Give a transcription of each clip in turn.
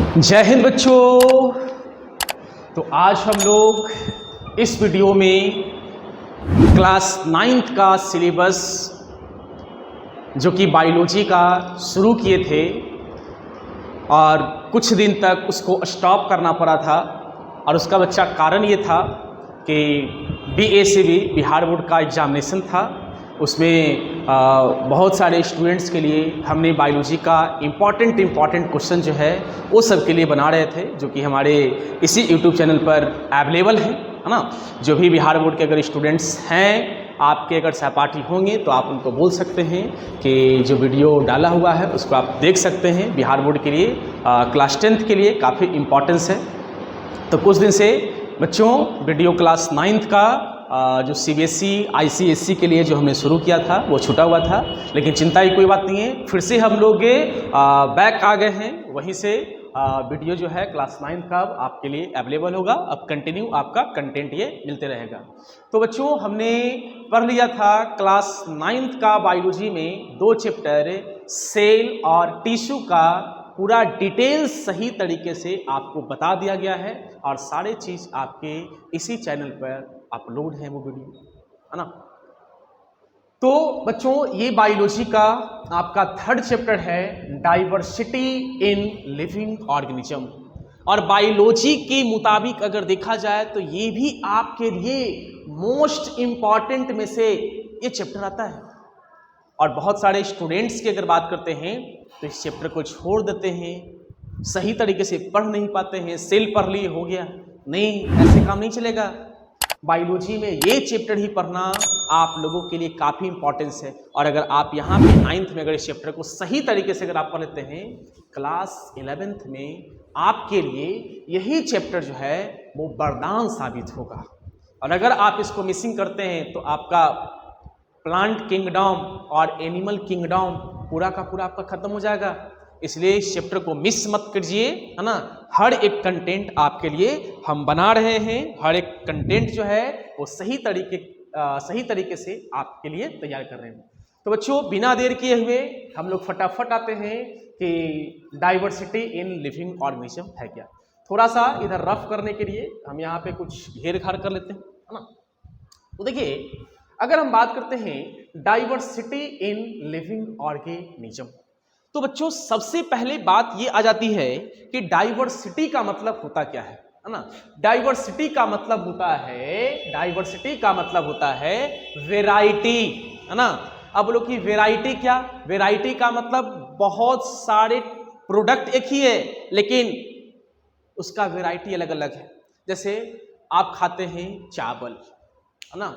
जय हिंद बच्चों। तो आज हम लोग इस वीडियो में क्लास 9th का सिलेबस जो कि बायोलॉजी का शुरू किए थे और कुछ दिन तक उसको स्टॉप करना पड़ा था और उसका बच्चा कारण ये था कि BACB बिहार बोर्ड का एग्जामिनेशन था। उसमें बहुत सारे स्टूडेंट्स के लिए हमने बायोलॉजी का इम्पॉर्टेंट क्वेश्चन जो है वो सब के लिए बना रहे थे, जो कि हमारे इसी यूट्यूब चैनल पर अवेलेबल है ना। जो भी बिहार बोर्ड के अगर स्टूडेंट्स हैं, आपके अगर सहपाठी होंगे तो आप उनको बोल सकते हैं कि जो वीडियो डाला हुआ है उसको आप देख सकते हैं। बिहार बोर्ड के लिए क्लास 10th के लिए काफ़ी इम्पोर्टेंस है। तो कुछ दिन से बच्चों वीडियो क्लास 9th का जो CBSE ICSE के लिए जो हमने शुरू किया था वो छूटा हुआ था, लेकिन चिंता की कोई बात नहीं है, फिर से हम लोग बैक आ गए हैं। वहीं से वीडियो जो है क्लास 9 का आपके लिए अवेलेबल होगा। अब कंटिन्यू आपका कंटेंट ये मिलते रहेगा। तो बच्चों हमने पढ़ लिया था क्लास 9th का बायोलॉजी में 2 चैप्टर सेल और टिश्यू का पूरा डिटेल सही तरीके से आपको बता दिया गया है और सारे चीज़ आपके इसी चैनल पर अपलोड है वो वीडियो, है ना। तो बच्चों ये बायोलॉजी का आपका 3rd चैप्टर है डाइवर्सिटी इन लिविंग ऑर्गेनिज्म। और बायोलॉजी के मुताबिक अगर देखा जाए तो ये भी आपके लिए मोस्ट इम्पॉर्टेंट में से ये चैप्टर आता है। और बहुत सारे स्टूडेंट्स की अगर बात करते हैं तो इस चैप्टर को छोड़ देते हैं, सही तरीके से पढ़ नहीं पाते हैं, सेल पढ़ लिए हो गया। नहीं, ऐसे काम नहीं चलेगा। बायोलॉजी में ये चैप्टर ही पढ़ना आप लोगों के लिए काफ़ी इंपॉर्टेंस है। और अगर आप यहाँ पे 9th में अगर इस चैप्टर को सही तरीके से अगर आप पढ़ लेते हैं, क्लास 11th में आपके लिए यही चैप्टर जो है वो वरदान साबित होगा। और अगर आप इसको मिसिंग करते हैं तो आपका प्लांट किंगडम और एनिमल किंगडम पूरा का पूरा आपका खत्म हो जाएगा। इसलिए इस चैप्टर को मिस मत कीजिए, है ना। हर एक कंटेंट आपके लिए हम बना रहे हैं, हर एक कंटेंट जो है वो सही तरीके से आपके लिए तैयार कर रहे हैं। तो बच्चों बिना देर किए हुए हम लोग फटाफट आते हैं कि डाइवर्सिटी इन लिविंग ऑर्गेनिज्म है क्या। थोड़ा सा इधर रफ करने के लिए हम यहाँ पे कुछ घेर घार कर लेते हैं, है ना। तो देखिए, अगर हम बात करते हैं डाइवर्सिटी इन लिविंग ऑर्गेनिज्म, तो बच्चों सबसे पहले बात ये आ जाती है कि डाइवर्सिटी का मतलब होता क्या है ना। डाइवर्सिटी का मतलब होता है वैरायटी, है ना। अब बोलो कि वैरायटी क्या? वैरायटी का मतलब बहुत सारे प्रोडक्ट एक ही है लेकिन उसका वैरायटी अलग अलग है। जैसे आप खाते हैं चावल, है ना,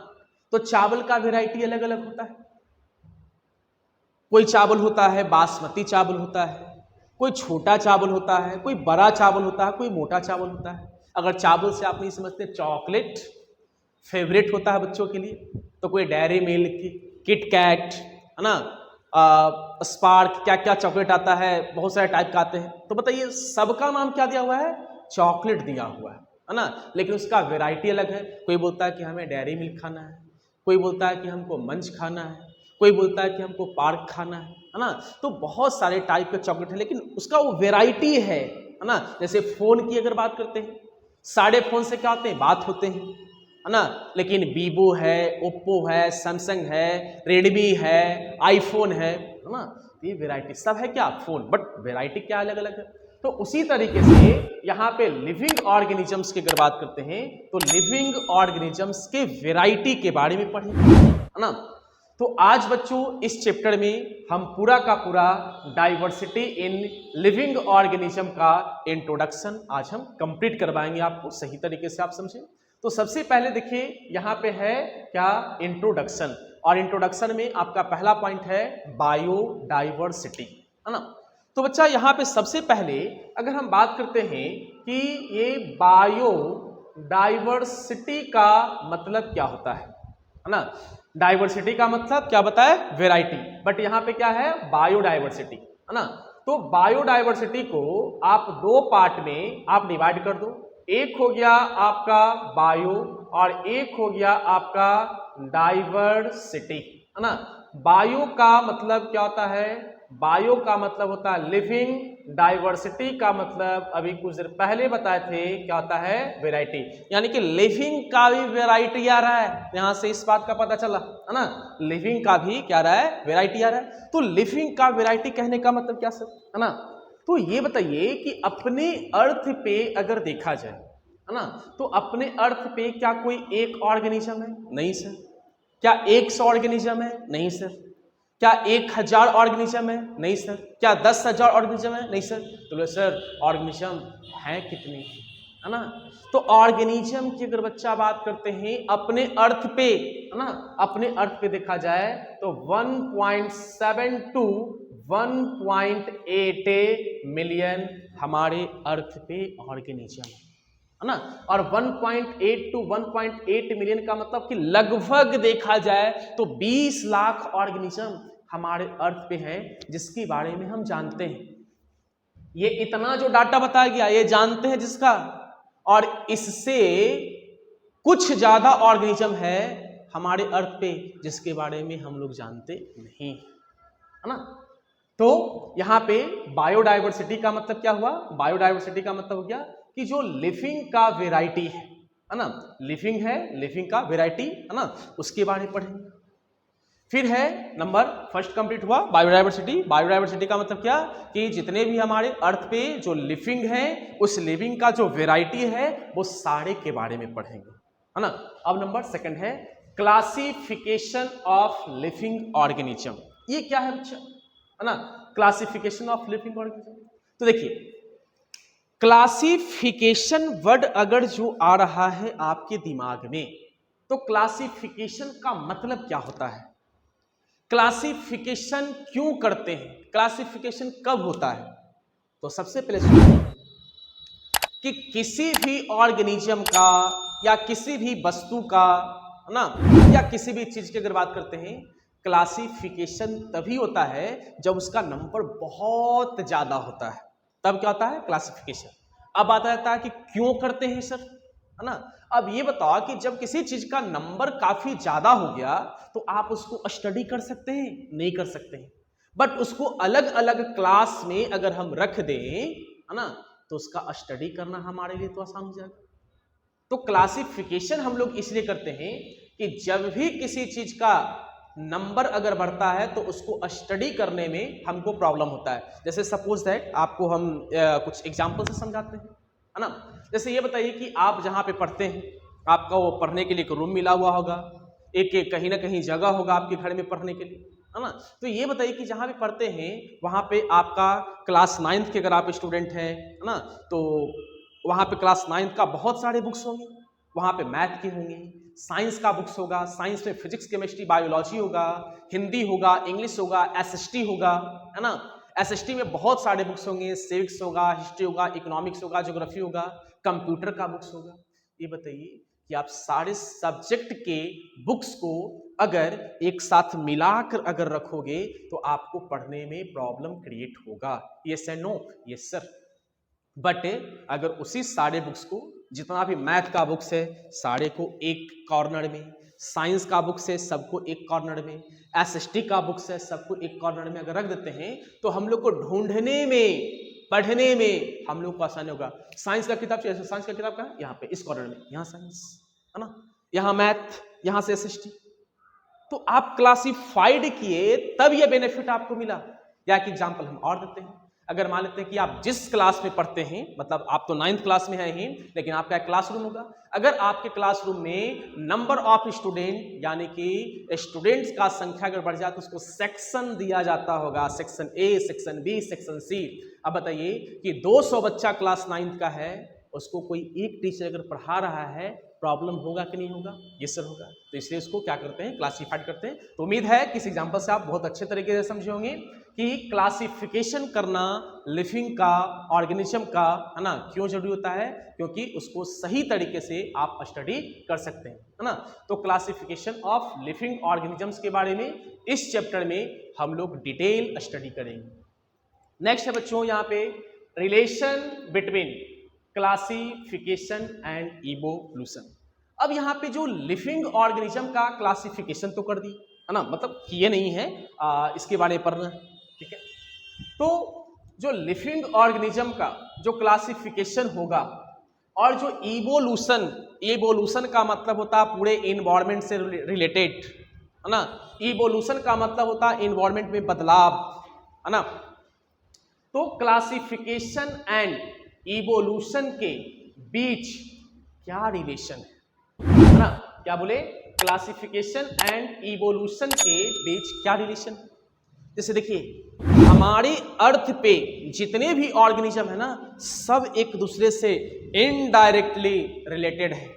तो चावल का वैरायटी अलग अलग होता है। कोई चावल होता है बासमती चावल होता है, कोई छोटा चावल होता है, कोई बड़ा चावल होता है, कोई मोटा चावल होता है। अगर चावल से आप नहीं समझते, चॉकलेट फेवरेट होता है बच्चों के लिए, तो कोई डेयरी मिल्क, किट कैट, है ना, स्पार्क, क्या क्या चॉकलेट आता है, बहुत सारे टाइप का आते हैं। तो बताइए सबका नाम क्या दिया हुआ है? चॉकलेट दिया हुआ है ना, लेकिन उसका वैरायटी अलग है। कोई बोलता है कि हमें डेयरी मिल्क खाना है, कोई बोलता है कि हमको मंच खाना है, कोई बोलता है कि हमको पार्क खाना है ना। तो बहुत सारे टाइप के चॉकलेट है लेकिन उसका वो वैरायटी है ना। जैसे फोन की अगर बात करते हैं, सारे फोन से क्या होते हैं? बात होते हैं, है ना। लेकिन वीवो है, ओप्पो है, सैमसंग है, रेडमी है, आईफोन है ना। ये वैरायटी सब है क्या? फोन, बट वैरायटी क्या अलग अलग है। तो उसी तरीके से यहाँ पे लिविंग ऑर्गेनिजम्स की अगर बात करते हैं तो लिविंग ऑर्गेनिजम्स के वैरायटी के बारे में पढ़ेंगे, है ना। तो आज बच्चों इस चैप्टर में हम पूरा का पूरा डाइवर्सिटी इन लिविंग ऑर्गेनिज्म का इंट्रोडक्शन आज हम कंप्लीट करवाएंगे आपको, सही तरीके से आप समझें। तो सबसे पहले देखिए यहाँ पे है क्या? इंट्रोडक्शन। और इंट्रोडक्शन में आपका पहला पॉइंट है बायोडाइवर्सिटी, है ना। तो बच्चा यहाँ पे सबसे पहले अगर हम बात करते हैं कि ये बायोडाइवर्सिटी का मतलब क्या होता है ना। डाइवर्सिटी का मतलब क्या बताए? वैरायटी, बट यहाँ पे क्या है? बायोडाइवर्सिटी, है ना। तो बायोडाइवर्सिटी को आप 2 पार्ट में आप डिवाइड कर दो। एक हो गया आपका बायो और एक हो गया आपका डाइवर्सिटी, है ना। बायो का मतलब क्या होता है? बायो का मतलब होता है लिविंग डाइवर्सिटी का मतलब अभी कुछ देर पहले बताए थे क्या होता है, वेराइटी, यानी कि लिविंग का भी वेराइटी आ रहा है। यहां से इस बात का पता चला है ना, लिविंग का भी क्या आ रहा है, वेराइटी आ रहा है। तो लिविंग का वेराइटी कहने का मतलब क्या सर, है ना। तो ये बताइए कि अपने अर्थ पे अगर देखा जाए, है ना, तो अपने अर्थ पे क्या कोई एक ऑर्गेनिज्म है? नहीं सर। क्या 100 ऑर्गेनिज्म है? नहीं सर। क्या 1000 ऑर्गेनिज्म है? नहीं सर। क्या 10,000 ऑर्गेनिज्म है? नहीं सर। तो बोले सर ऑर्गेनिज्म है कितने, है ना। तो ऑर्गेनिज्म की अगर बच्चा बात करते हैं अपने अर्थ पे, है ना, अपने अर्थ पे देखा जाए तो 1.7 to 1.8 मिलियन हमारे अर्थ पे ऑर्गेनिज्म है ना। और 1.8 to 1.8 मिलियन का मतलब कि लगभग देखा जाए तो 20 लाख ऑर्गेनिज्म हमारे अर्थ पे है जिसके बारे में हम जानते हैं। ये इतना जो डाटा बताया गया ये जानते हैं जिसका, और इससे कुछ ज्यादा ऑर्गेनिज्म है हमारे अर्थ पे जिसके बारे में हम लोग जानते नहीं, है ना। तो यहां पे बायोडाइवर्सिटी का मतलब क्या हुआ, बायोडाइवर्सिटी का मतलब हो गया कि जो लिविंग का वेराइटी है ना, लिविंग है, लिविंग का वेराइटी, है ना, उसके बारे में पढ़ेंगे। फिर है नंबर फर्स्ट कंप्लीट हुआ बायोडाइवर्सिटी। बायोडाइवर्सिटी का मतलब क्या कि जितने भी हमारे अर्थ पे जो लिविंग है उस लिविंग का जो वेराइटी है वो सारे के बारे में पढ़ेंगे, है ना। अब नंबर सेकंड है क्लासिफिकेशन ऑफ लिविंग ऑर्गेनिज्म। ये क्या है बच्चा, है ना, क्लासिफिकेशन ऑफ लिविंग ऑर्गेनिज्म। तो देखिए क्लासिफिकेशन वर्ड अगर जो आ रहा है आपके दिमाग में तो क्लासिफिकेशन का मतलब क्या होता है, क्लासिफिकेशन क्यों करते हैं, क्लासिफिकेशन कब होता है। तो सबसे पहले सुनिए कि किसी भी ऑर्गेनिज्म का या किसी भी वस्तु का, है ना, या किसी भी चीज की अगर बात करते हैं क्लासिफिकेशन तभी होता है जब उसका नंबर बहुत ज्यादा होता है, तब क्या होता है क्लासिफिकेशन। अब आता जाता है कि क्यों करते हैं सर, है ना। अब ये बताओ कि जब किसी चीज का नंबर काफी ज्यादा हो गया तो आप उसको स्टडी कर सकते हैं, नहीं कर सकते हैं, बट उसको अलग अलग क्लास में अगर हम रख दें, है ना, तो उसका स्टडी करना हमारे लिए तो आसान हो जाएगा। तो क्लासिफिकेशन हम लोग इसलिए करते हैं कि जब भी किसी चीज का नंबर अगर बढ़ता है तो उसको स्टडी करने में हमको प्रॉब्लम होता है। जैसे सपोज दैट आपको हम कुछ एग्जांपल से समझाते हैं, है ना। जैसे ये बताइए कि आप जहाँ पे पढ़ते हैं आपका वो पढ़ने के लिए एक रूम मिला हुआ होगा, एक कहीं ना कहीं जगह होगा आपके घर में पढ़ने के लिए, है ना। तो ये बताइए कि जहाँ पे पढ़ते हैं वहाँ पे आपका क्लास 9th के अगर आप स्टूडेंट हैं, है ना, तो वहाँ पे क्लास 9th का बहुत सारे बुक्स होंगे, वहाँ पे मैथ के होंगे, साइंस का बुक्स होगा, साइंस में फिजिक्स केमिस्ट्री बायोलॉजी होगा, हिंदी होगा, इंग्लिश होगा, एसएसटी होगा, है ना। एसएसटी में बहुत सारे बुक्स होंगे, सिविक्स होगा, हिस्ट्री होगा, इकोनॉमिक्स होगा, ज्योग्राफी होगा, कंप्यूटर का बुक्स होगा। ये बताइए कि आप सारे सब्जेक्ट के बुक्स को अगर एक साथ मिलाकर अगर रखोगे तो आपको पढ़ने में प्रॉब्लम क्रिएट होगा, yes and no, yes sir. But अगर उसी सारे बुक्स को, जितना भी मैथ का बुक्स है सारे को एक कॉर्नर में, साइंस का बुक्स है सबको एक कॉर्नर में, एसएसटी का बुक्स है सबको एक कॉर्नर में अगर रख देते हैं तो हम लोग को ढूंढने में, पढ़ने में हम लोग को आसानी होगा। साइंस का किताब चाहिए, साइंस का किताब कहाँ, यहाँ पे इस कॉर्नर में, यहाँ साइंस, है ना, यहाँ मैथ, यहाँ से एसएसटी। तो आप क्लासिफाइड किए तब ये बेनिफिट आपको मिला। या एक एग्जांपल हम और देते हैं, अगर मान लेते हैं कि आप जिस क्लास में पढ़ते हैं, मतलब आप तो 9th क्लास में हैं ही, लेकिन आपका क्लासरूम होगा, अगर आपके क्लासरूम में नंबर ऑफ स्टूडेंट यानी कि स्टूडेंट्स का संख्या अगर बढ़ जाए तो उसको सेक्शन दिया जाता होगा, section A, section B, section C. अब बताइए कि 200 बच्चा क्लास 9th का है, उसको कोई एक टीचर अगर पढ़ा रहा है, प्रॉब्लम होगा कि नहीं होगा, ये सर होगा। तो इसलिए इसको क्या करते हैं, क्लासिफाइड करते हैं। तो उम्मीद है कि इस एग्जांपल से आप बहुत अच्छे तरीके से समझे होंगे कि क्लासिफिकेशन करना लिविंग का, ऑर्गेनिज्म का, है ना, क्यों जरूरी होता है, क्योंकि उसको सही तरीके से आप स्टडी कर सकते हैं, है ना। तो क्लासिफिकेशन ऑफ लिविंग ऑर्गेनिजम्स के बारे में इस चैप्टर में हम लोग डिटेल स्टडी करेंगे। नेक्स्ट है बच्चों यहाँ पे relation between classification and evolution. अब यहाँ पे जो लिविंग ऑर्गेनिज्म का क्लासिफिकेशन तो कर दी, है ना, मतलब ये नहीं है इसके बारे में पढ़ना, ठीक है। तो जो लिविंग ऑर्गेनिज्म का जो क्लासिफिकेशन होगा और जो इवोल्यूशन का मतलब होता है पूरे इन्वायरमेंट से रिलेटेड, है ना। इवोल्यूशन का मतलब होता है इन्वायरमेंट में बदलाव, है ना। तो क्लासिफिकेशन एंड इवोल्यूशन के बीच क्या रिलेशन है ना। क्या बोले, क्लासिफिकेशन एंड इवोल्यूशन के बीच क्या रिलेशन। जैसे देखिए हमारी अर्थ पे जितने भी ऑर्गेनिज्म है ना, सब एक दूसरे से इनडायरेक्टली रिलेटेड है।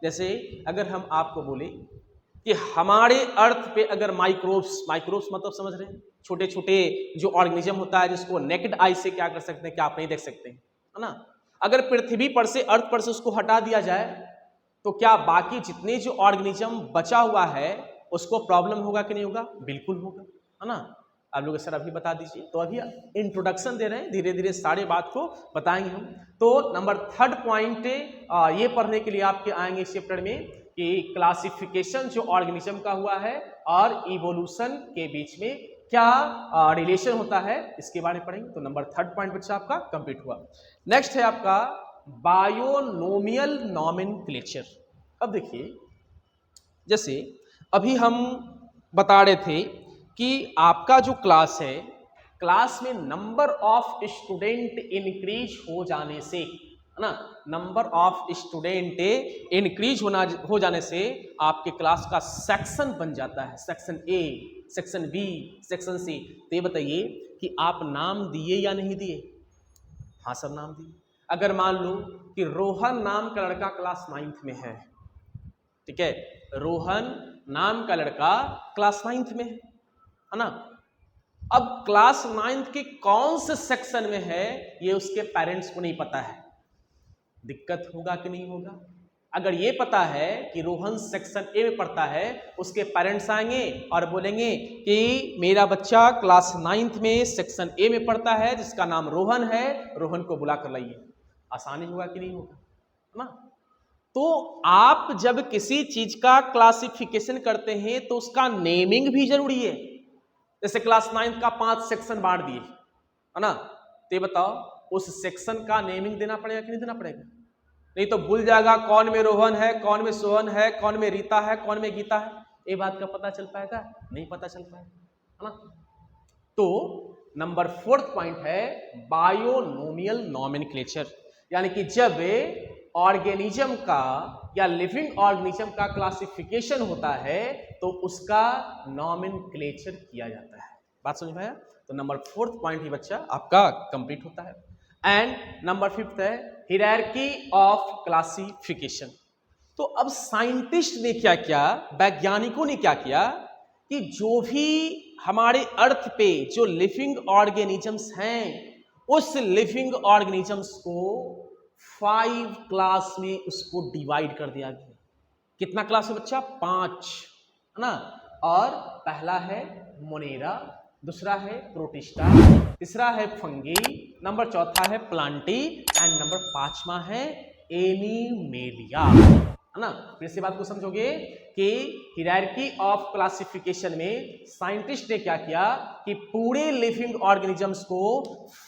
जैसे अगर हम आपको बोले कि हमारे अर्थ पे अगर माइक्रोब्स मतलब समझ रहे हैं, छोटे छोटे जो ऑर्गेनिज्म होता है जिसको नेकेड आई से क्या कर सकते हैं, क्या आप नहीं देख सकते हैं, है ना। अगर पृथ्वी पर से, अर्थ पर से उसको हटा दिया जाए तो क्या बाकी जितने जो ऑर्गेनिज्म बचा हुआ है उसको प्रॉब्लम होगा कि नहीं होगा? बिल्कुल होगा, है ना। आप लोग सर अभी बता दीजिए। तो अभी इंट्रोडक्शन दे रहे हैं, धीरे धीरे सारे बात को बताएंगे हम। तो नंबर 3 पॉइंट ये पढ़ने के लिए आपके आएंगे इस चैप्टर में कि क्लासिफिकेशन जो ऑर्गेनिज्म का हुआ है और इवोल्यूशन के बीच में क्या रिलेशन होता है, इसके बारे में पढ़ेंगे। तो नंबर 3 पॉइंट बच्चा आपका कंप्लीट हुआ। नेक्स्ट है आपका बायोनोमियल नॉमेनक्लेचर। अब देखिए जैसे अभी हम बता रहे थे कि आपका जो क्लास है, क्लास में नंबर ऑफ स्टूडेंट इंक्रीज हो जाने से, है ना, नंबर ऑफ स्टूडेंट इंक्रीज हो जाने से आपके क्लास का सेक्शन बन जाता है, section A, section B, section C. तो ये बताइए कि आप नाम दिए या नहीं दिए? हाँ सर नाम दिए। अगर मान लो कि रोहन नाम का लड़का क्लास 9th में है, ठीक है, रोहन नाम का लड़का क्लास 9th में है ना। अब क्लास 9th के कौन से सेक्शन में है ये उसके पेरेंट्स को नहीं पता है। दिक्कत होगा कि नहीं होगा? अगर ये पता है कि रोहन सेक्शन ए में पढ़ता है, उसके पेरेंट्स आएंगे और बोलेंगे कि मेरा बच्चा क्लास 9th में सेक्शन ए में पढ़ता है जिसका नाम रोहन है, रोहन को बुला कर लाइए। आसानी होगा कि नहीं होगा, है ना। तो आप जब किसी चीज का क्लासिफिकेशन करते हैं तो उसका नेमिंग भी जरूरी है। जैसे क्लास 9th का 5 सेक्शन बांट दिए, है ना। तो बताओ उस सेक्शन का नेमिंग देना पड़ेगा कि नहीं देना पड़ेगा? नहीं तो भूल जाएगा कौन में रोहन है, कौन में सोहन है, कौन में रीता है, कौन में गीता है। ये बात का पता चल पाएगा? नहीं पता चल पाएगा, है ना। तो नंबर 4 पॉइंट है बायोनोमियल नॉमेनक्लेचर, यानी कि जब ऑर्गेनिज्म का या लिविंग ऑर्गेनिज्म का क्लासिफिकेशन होता है तो उसका नॉमेनक्लेचर किया जाता है। बात समझ में आया? तो नंबर 4 पॉइंट ही बच्चा आपका कंप्लीट होता है। एंड नंबर 5 है हायरार्की ऑफ क्लासिफिकेशन। तो अब साइंटिस्ट ने क्या किया, वैज्ञानिकों ने क्या किया कि जो भी हमारे अर्थ पे जो लिविंग ऑर्गेनिजम्स हैं उस लिविंग ऑर्गेनिजम्स को 5 क्लास में उसको डिवाइड कर दिया गया। कितना क्लास है बच्चा? 5, है ना। और पहला है मोनेरा, दूसरा है प्रोटिस्टा, तीसरा है फंगी, नंबर 4 है प्लांटी एंड नंबर 5वां है एनिमेलिया, है ना। फिर से बात को समझोगे कि हायरार्की ऑफ क्लासिफिकेशन में साइंटिस्ट ने क्या किया कि पूरे लिविंग ऑर्गेनिजम्स को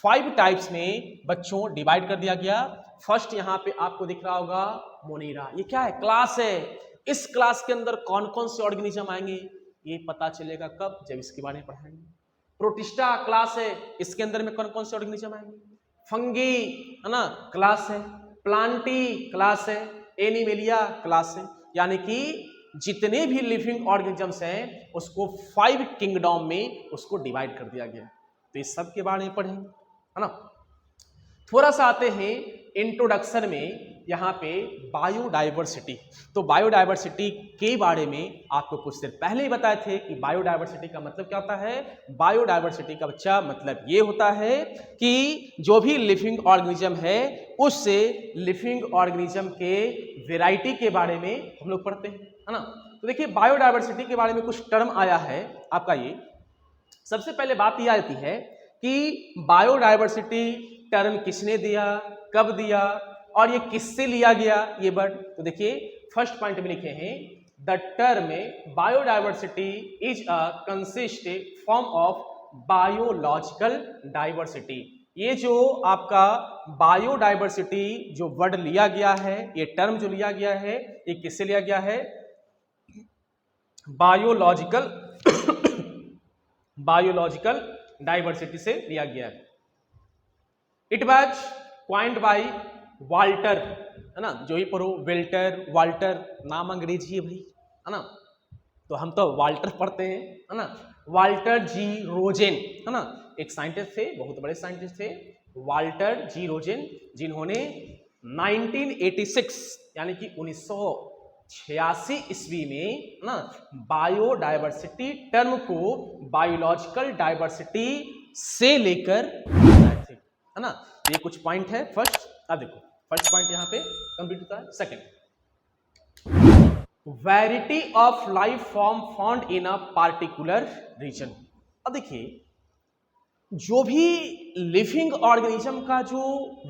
5 टाइप्स में बच्चों डिवाइड कर दिया गया। फर्स्ट यहां पे आपको दिख रहा होगा मोनेरा, ये क्या है? क्लास है। इस क्लास के अंदर कौन कौन से ऑर्गेनिज्म आएंगे ये पता चलेगा कब? जब इसके बारे में पढ़ाएंगे। प्रोटिस्टा क्लास है, इसके अंदर में कौन कौन से ऑर्गेनिज्म आएंगे। फंगी, है ना, क्लास है। प्लांटी क्लास है। एनिमेलिया क्लास है। यानी कि जितने भी लिविंग ऑर्गेनिजम्स हैं उसको 5 किंगडम में उसको डिवाइड कर दिया गया। तो इस सब के बारे में पढ़ेंगे, है ना। थोड़ा सा आते हैं इंट्रोडक्शन में यहाँ पे बायोडाइवर्सिटी। तो बायोडाइवर्सिटी के बारे में आपको कुछ देर पहले ही बताए थे कि बायोडाइवर्सिटी का मतलब क्या होता है। बायोडाइवर्सिटी का बच्चा मतलब ये होता है कि जो भी लिविंग ऑर्गेनिज्म है उस लिविंग ऑर्गेनिज्म के वेराइटी के बारे में हम लोग पढ़ते हैं, है ना। तो देखिए बायोडाइवर्सिटी के बारे में कुछ टर्म आया है आपका। ये सबसे पहले बात यह आती है कि बायोडाइवर्सिटी टर्म किसने दिया, कब दिया और ये किससे लिया गया ये वर्ड। तो देखिए फर्स्ट पॉइंट में लिखे हैं the term biodiversity is a consist form of biological diversity. ये जो आपका बायोडाइवर्सिटी जो वर्ड लिया गया है, ये टर्म जो लिया गया है, ये किससे लिया गया है? बायोलॉजिकल बायोलॉजिकल डाइवर्सिटी से लिया गया है। It was coined by Walter, है ना, जो ही पढ़ो वेल्टर, वाल्टर, नाम अंग्रेजी है भाई, है ना, तो हम तो वाल्टर पढ़ते हैं, है ना। वाल्टर जी रोजेन, है ना, एक साइंटिस्ट थे, बहुत बड़े साइंटिस्ट थे, वाल्टर जी रोजेन, जिन्होंने 1986 यानी कि 1986 ईस्वी में ना बायोडाइवर्सिटी टर्म को बायोलॉजिकल डाइवर्सिटी से लेकर आए थे, है ना। ये कुछ पॉइंट है फर्स्ट। अब देखो फर्स्ट पॉइंट यहां पे कंप्लीट होता है। Second, variety of life form found in a particular reason. अब देखिए, जो भी लिविंग ऑर्गेनिज्म का जो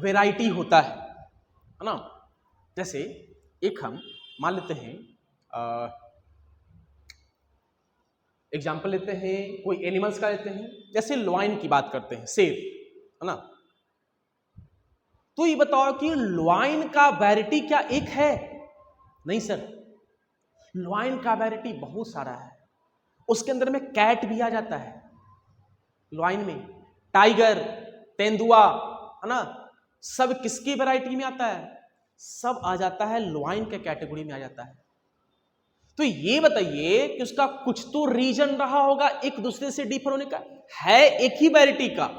वैरायटी होता है ना, जैसे एक हम मान लेते हैं, एग्जाम्पल लेते हैं, कोई एनिमल्स का लेते हैं, जैसे लॉइन की बात करते हैं, शेर, है ना। तो ये बताओ कि लॉइन का वैरायटी क्या एक है? नहीं सर, लॉइन का वैरायटी बहुत सारा है। उसके अंदर में कैट भी आ जाता है लॉइन में, टाइगर, तेंदुआ, है ना, सब किसकी वैरायटी में आता है? सब आ जाता है लॉइन के कैटेगरी में आ जाता है। तो ये बताइए कि उसका कुछ तो रीजन रहा होगा एक दूसरे से डिफर होने का। है एक ही वैरायटी का,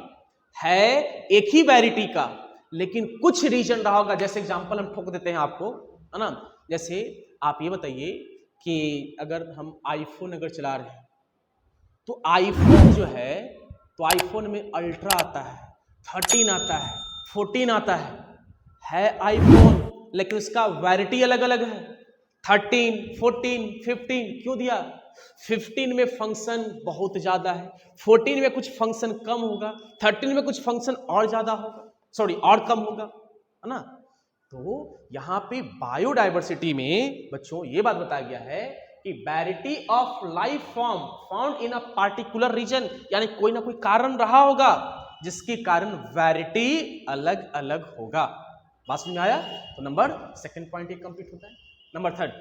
है एक ही वैरायटी का, लेकिन कुछ रीजन रहा होगा। जैसे एग्जांपल हम ठोक देते हैं आपको, है ना, जैसे आप ये बताइए कि अगर हम आईफोन अगर चला रहे हैं तो आईफोन जो है, तो आईफोन में अल्ट्रा आता है, 13 आता है, 14 आता है आईफोन, लेकिन उसका वैरायटी अलग अलग है। 13, 14, 15 क्यों दिया? 15 में फंक्शन बहुत ज्यादा है, 14 में कुछ फंक्शन कम होगा, 13 में कुछ फंक्शन और ज्यादा होगा, सॉरी और कम होगा, है ना। तो यहां पे बायोडाइवर्सिटी में बच्चों ये बात बताया गया है कि variety of life form found in a particular reason, यानी कोई ना कोई कारण रहा होगा जिसके कारण वैरायटी अलग अलग होगा। बात समझ में आया? तो नंबर सेकंड पॉइंट ये कंप्लीट होता है। Number third,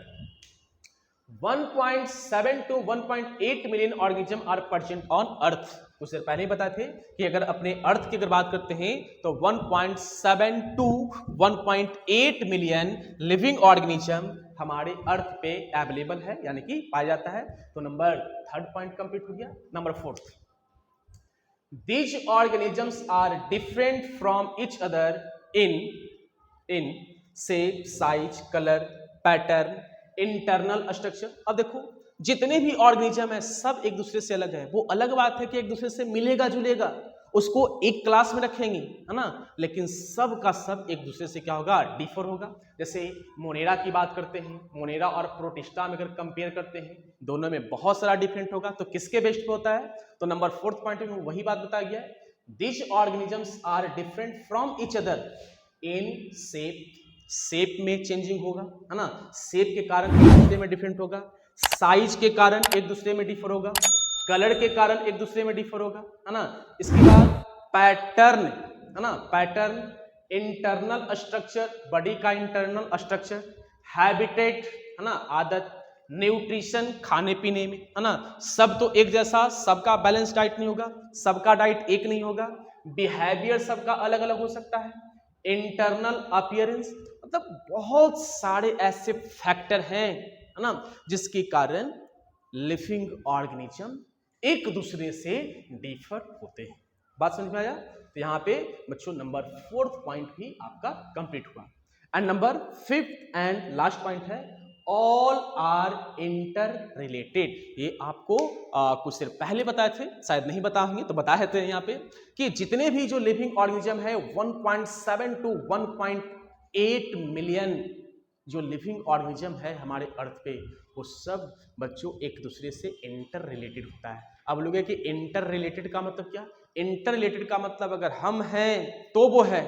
1.7 to 1.8 million organism are present on earth. कुछ देर पहले ही बताए थे कि अगर अपने अर्थ की अगर बात करते हैं तो 1.7 to 1.8 मिलियन लिविंग ऑर्गेनिज्म हमारे अर्थ पे अवेलेबल है, यानी कि पाया जाता है। तो नंबर थर्ड पॉइंट कंप्लीट हो गया। Number fourth, these organisms are different from each other in shape, size, colour, pattern, internal structure. अब देखो, जितने भी ऑर्गेनिज्म है सब एक दूसरे से अलग है। वो अलग बात है कि एक दूसरे से मिलेगा जुलेगा, उसको एक क्लास में रखेंगे, है ना, लेकिन सब का सब एक दूसरे से क्या होगा? डिफर होगा। जैसे मोनेरा की बात करते हैं, मोनेरा और प्रोटिस्टा में अगर कंपेयर करते हैं, दोनों में बहुत सारा डिफरेंट होगा। तो किसके बेस्ट पे होता है? तो नंबर फोर्थ पॉइंट में वही बात बताया गया है, this organisms are different from each other in shape, shape में चेंजिंग होगा, है ना, शेप के कारण एक दूसरे में डिफरेंट होगा, साइज के कारण एक दूसरे में डिफर होगा, कलर के कारण एक दूसरे में डिफर होगा, है ना। इसके बाद पैटर्न, है ना, पैटर्न, इंटरनल स्ट्रक्चर, बॉडी का इंटरनल स्ट्रक्चर, हैबिटेट, है ना, आदत, न्यूट्रिशन, खाने पीने में, है ना, सब तो एक जैसा, सबका बैलेंस डाइट नहीं होगा, सबका डाइट एक नहीं होगा, बिहेवियर सबका अलग अलग हो सकता है, इंटरनल अपीयरेंस, मतलब बहुत सारे ऐसे फैक्टर हैं, है ना, जिसके कारण लिविंग ऑर्गेनिज्म एक दूसरे से डिफर होते हैं। बात समझ में आया? तो यहां पे बच्चों नंबर फोर्थ पॉइंट भी आपका कंप्लीट हुआ। And number fifth and last point है, ऑल आर इंटर रिलेटेड। ये आपको कुछ देर पहले बताए थे, शायद नहीं बताए होंगे तो बताए थे यहाँ पे कि जितने भी जो लिविंग ऑर्गेनिज्म है 1.7 to 1.8 मिलियन जो लिविंग ऑर्गेनिज्म है हमारे अर्थ पे, वो सब बच्चों एक दूसरे से इंटर रिलेटेड होता है। अब लोग है कि इंटर रिलेटेड का मतलब क्या? इंटर रिलेटेड का मतलब अगर हम हैं तो वो है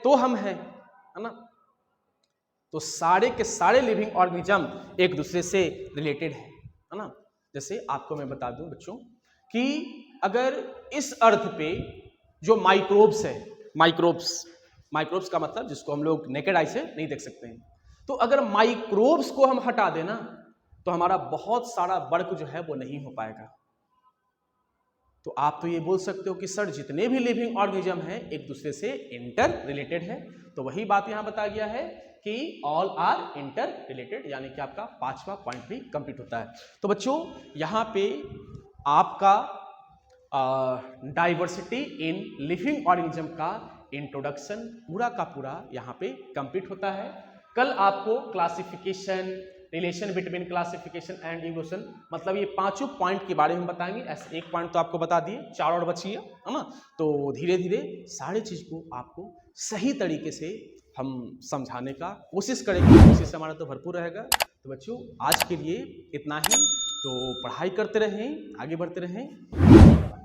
तो हम हैं, है ना। तो सारे के सारे लिविंग ऑर्गेनिज्म एक दूसरे से रिलेटेड है ना। जैसे आपको मैं बता दूं बच्चों कि अगर इस अर्थ पे जो माइक्रोब्स है, माइक्रोब्स का मतलब जिसको हम लोग नेकेड आई से नहीं देख सकते हैं। तो अगर माइक्रोब्स को हम हटा देना तो हमारा बहुत सारा वर्क जो है वो नहीं हो पाएगा। तो आप तो ये बोल सकते हो कि सर जितने भी लिविंग ऑर्गेनिज्म हैं एक दूसरे से इंटर रिलेटेड है, तो वही बात यहां बताया गया है कि ऑल आर इंटर रिलेटेड, यानी कि आपका 5वां पॉइंट भी कंप्लीट होता है। तो बच्चों यहां पे आपका डाइवर्सिटी इन लिविंग ऑर्गेनिज्म का इंट्रोडक्शन पूरा का पूरा यहाँ पे कंप्लीट होता है। कल आपको classification, relation between classification and evolution, मतलब ये पांचों पॉइंट के बारे में बताएंगे। ऐसे एक पॉइंट तो आपको बता दिए, 4 और बची है ना। तो धीरे धीरे सारी चीज को आपको सही तरीके से हम समझाने का कोशिश करेंगे, कोशिश हमारा तो भरपूर रहेगा। तो बच्चों आज के लिए इतना ही, तो पढ़ाई करते रहें, आगे बढ़ते रहें।